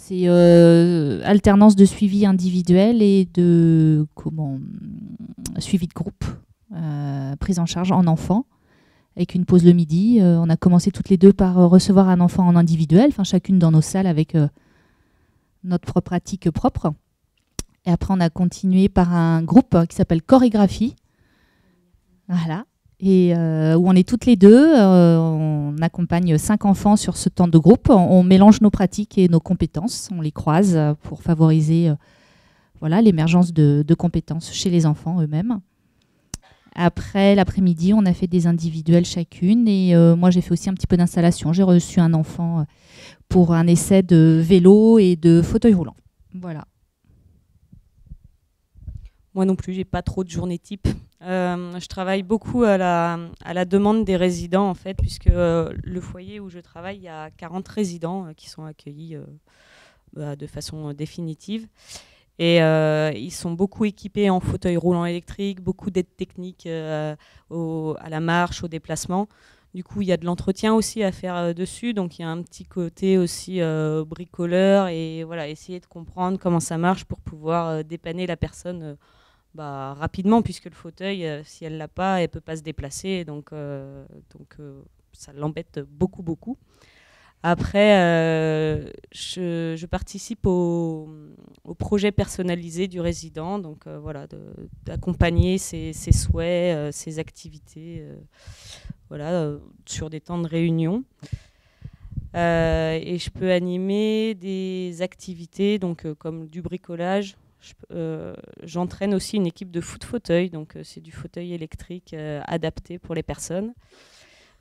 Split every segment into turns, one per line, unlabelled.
C'est alternance de suivi individuel et de suivi de groupe, prise en charge en enfant, avec une pause le midi. On a commencé toutes les deux par recevoir un enfant en individuel, chacune dans nos salles avec notre pratique propre. Et après, on a continué par un groupe qui s'appelle Chorégraphie. Voilà. Et où on est toutes les deux, on accompagne 5 enfants sur ce temps de groupe, on mélange nos pratiques et nos compétences, on les croise pour favoriser l'émergence de compétences chez les enfants eux-mêmes. Après, l'après-midi, on a fait des individuels chacune et moi j'ai fait aussi un petit peu d'installation. J'ai reçu un enfant pour un essai de vélo et de fauteuil roulant. Voilà.
Moi non plus, j'ai pas trop de journée type. Je travaille beaucoup à la demande des résidents, en fait, puisque le foyer où je travaille, il y a 40 résidents qui sont accueillis de façon définitive. Et ils sont beaucoup équipés en fauteuil roulant électrique, beaucoup d'aides techniques à la marche, au déplacement. Du coup, il y a de l'entretien aussi à faire dessus. Donc, il y a un petit côté aussi bricoleur et voilà, essayer de comprendre comment ça marche pour pouvoir dépanner la personne rapidement, puisque le fauteuil, si elle ne l'a pas, elle ne peut pas se déplacer. Donc ça l'embête beaucoup, beaucoup. Après, je participe au projet personnalisé du résident, donc d'accompagner ses souhaits, ses activités sur des temps de réunion. Et je peux animer des activités comme du bricolage. J'entraîne aussi une équipe de foot fauteuil, donc c'est du fauteuil électrique adapté pour les personnes.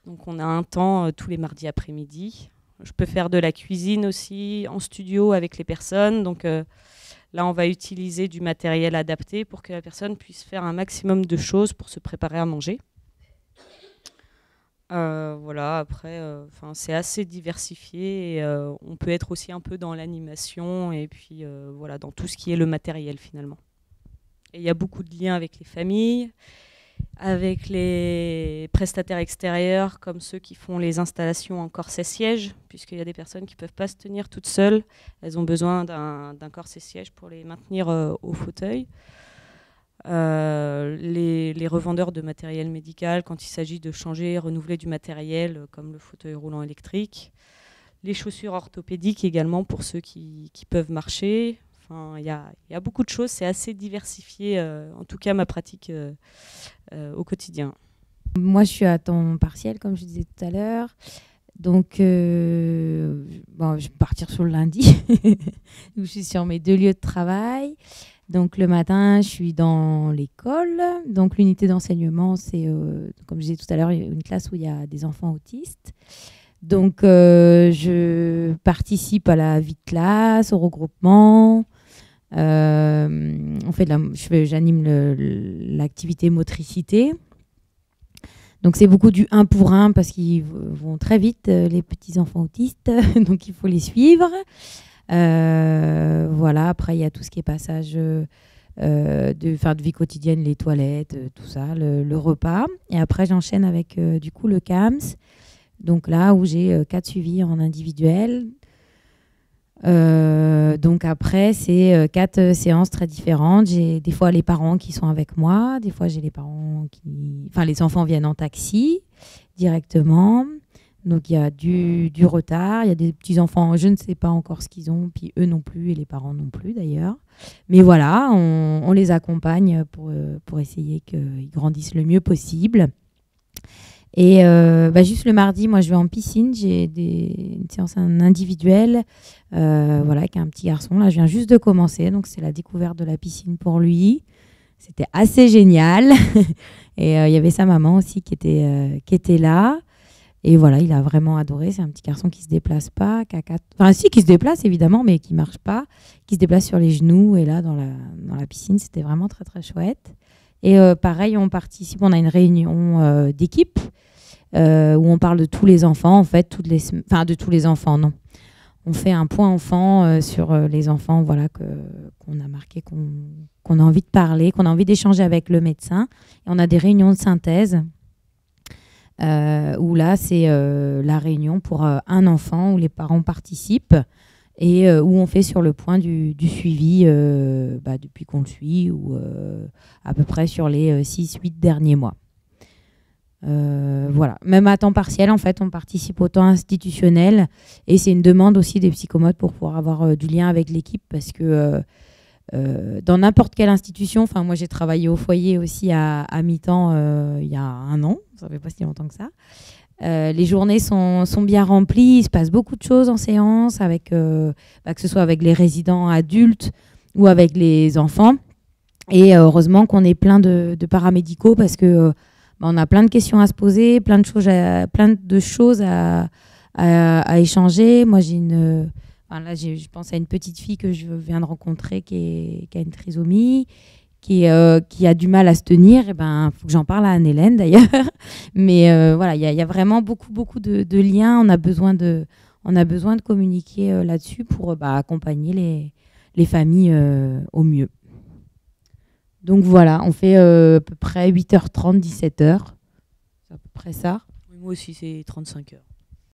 Donc on a un temps tous les mardis après-midi. Je peux faire de la cuisine aussi en studio avec les personnes. Donc là, on va utiliser du matériel adapté pour que la personne puisse faire un maximum de choses pour se préparer à manger. Après, c'est assez diversifié. Et, on peut être aussi un peu dans l'animation et puis dans tout ce qui est le matériel finalement. Et il y a beaucoup de liens avec les familles, avec les prestataires extérieurs comme ceux qui font les installations en corset-siège, puisqu'il y a des personnes qui ne peuvent pas se tenir toutes seules. Elles ont besoin d'un corset-siège pour les maintenir au fauteuil. Les revendeurs de matériel médical quand il s'agit de changer, renouveler du matériel comme le fauteuil roulant électrique. Les chaussures orthopédiques également pour ceux qui peuvent marcher. Il y a beaucoup de choses, c'est assez diversifié, en tout cas ma pratique au quotidien.
Moi, je suis à temps partiel, comme je disais tout à l'heure. Donc, je vais partir sur le lundi, où je suis sur mes 2 lieux de travail. Donc, le matin, je suis dans l'école. Donc, l'unité d'enseignement, c'est, comme je disais tout à l'heure, une classe où il y a des enfants autistes. Donc, je participe à la vie de classe, au regroupement. J'anime l'activité motricité. Donc, c'est beaucoup du 1 pour 1 parce qu'ils vont très vite, les petits enfants autistes. Donc, il faut les suivre. Après, il y a tout ce qui est passage de vie quotidienne, les toilettes, tout ça, le repas. Et après, j'enchaîne avec le CAMS. Donc là où j'ai 4 suivis en individuel. Donc après, c'est 4 séances très différentes. J'ai des fois les parents qui sont avec moi, des fois j'ai les parents les enfants viennent en taxi directement. Donc il y a du retard, il y a des petits enfants, je ne sais pas encore ce qu'ils ont, puis eux non plus et les parents non plus d'ailleurs. Mais voilà, on les accompagne pour essayer qu'ils grandissent le mieux possible. Et juste le mardi, moi je vais en piscine, j'ai une séance individuelle avec un petit garçon. Là, je viens juste de commencer, donc c'est la découverte de la piscine pour lui. C'était assez génial. Et il y avait sa maman aussi qui était là. Et voilà, il a vraiment adoré. C'est un petit garçon qui ne se déplace pas, qui se déplace évidemment, mais qui ne marche pas, qui se déplace sur les genoux. Et là, dans la piscine, c'était vraiment très très chouette. Et pareil, on a une réunion d'équipe où on parle de tous les enfants, en fait, de tous les enfants, non. On fait un point enfant sur les enfants, qu'on a marqué, qu'on a envie de parler, qu'on a envie d'échanger avec le médecin. Et on a des réunions de synthèse où là, c'est la réunion pour un enfant où les parents participent et où on fait sur le point du suivi depuis qu'on le suit ou à peu près sur les 6-8 derniers mois. Voilà. Même à temps partiel, en fait, on participe au temps institutionnel et c'est une demande aussi des psychomotes pour pouvoir avoir du lien avec l'équipe parce que dans n'importe quelle institution, enfin moi j'ai travaillé au foyer aussi à mi-temps il y a 1 an, ça fait pas si longtemps que ça. Les journées sont bien remplies, il se passe beaucoup de choses en séance, avec, que ce soit avec les résidents adultes ou avec les enfants. Et heureusement qu'on est plein de paramédicaux parce que on a plein de questions à se poser, plein de choses à échanger. Moi, je pense à une petite fille que je viens de rencontrer qui a une trisomie, qui a du mal à se tenir. Il faut que j'en parle à Anne-Hélène d'ailleurs. Mais voilà, il y a vraiment beaucoup de liens. On a besoin de communiquer là-dessus pour accompagner les familles au mieux. Donc voilà, on fait à peu près 8h30, 17h. C'est à peu près ça.
Oui, moi aussi, c'est 35 heures.